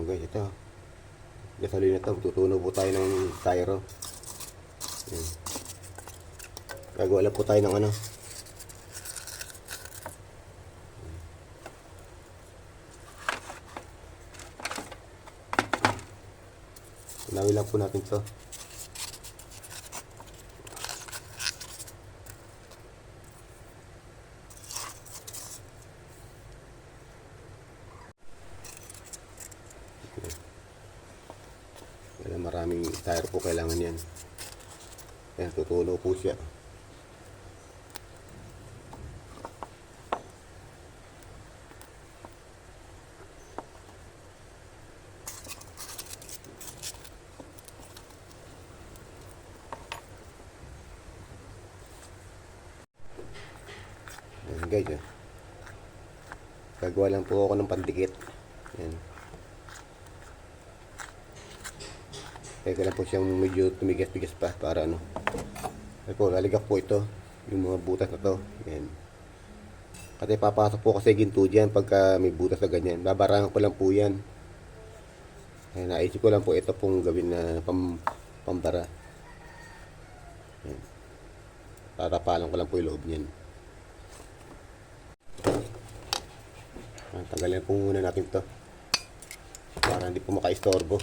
guys, ito. Gasolina ito. Tutunog po tayo ng styro. Ayan. Gagawa lang po tayo ng ano. Tunawin lang po natin ito. Maraming styro po kailangan yan. Ayan, tutulo po siya. Ayan guys, gagawa lang po ako ng pandikit. Ayan. Kaya lang po siyang medyo tumigas-tigas pa para ano. Ay po, laligap po ito. Yung mga butas na to. Ayan. Kasi papasok po kasi ginto dyan pagka may butas na ganyan. Babarangan ko lang po yan. Ayan, naisip ko lang po ito pong gawin na pambara. Ayan. Tatapalan ko lang po yung loob niyan. Ayan, tanggalin po muna natin ito. Para hindi po makaistorbo.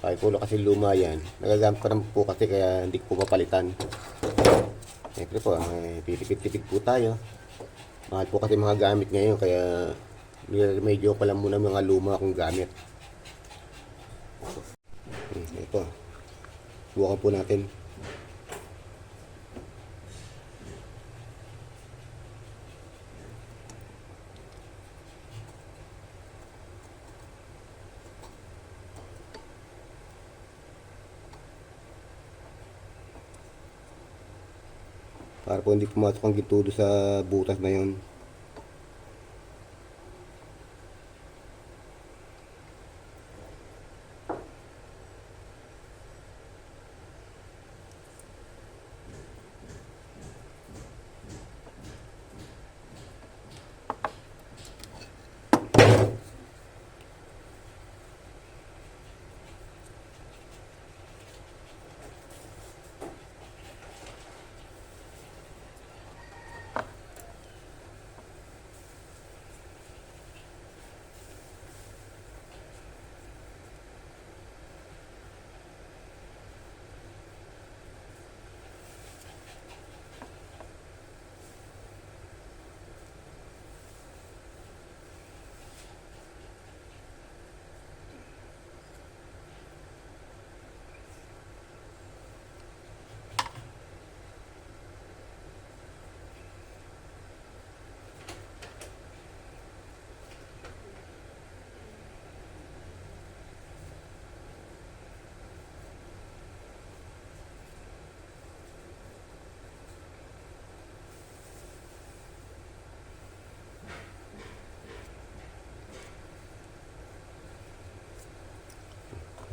Kahit po kasi luma yan, nagagamit ko naman po kasi kaya hindi ko mapalitan. Siyempre po, titipid-tipid po tayo. Mahal po kasi mga gamit ngayon, kaya medyo pa lang muna mga luma akong gamit. Ito, bukan po natin. Para po hindi pumasok ang ginto sa butas na yun.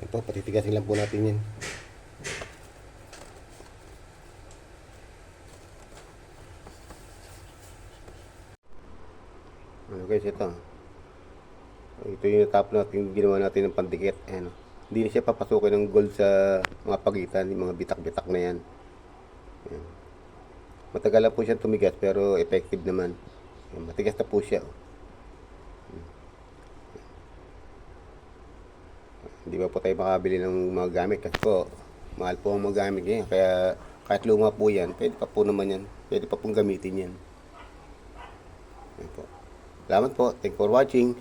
Ito, patitigasin lang po natin yan. Ano guys, ito. Ito yung natap natin, ginawa natin ng pandikit. Ayan. Hindi na siya papasukin ng gold sa mga pagitan, yung mga bitak-bitak na yan. Ayan. Matagal lang po siyang tumigas pero effective naman. Ayan, matigas na po siya. Hindi pa po tayo makabili ng mga gamit kasi po mahal po ang mga gamit ngayon. Kaya kahit luma po yan, pwede pa po naman yan. Pwede pa pong gamitin yan. Ayan po. Salamat po. Thank you for watching.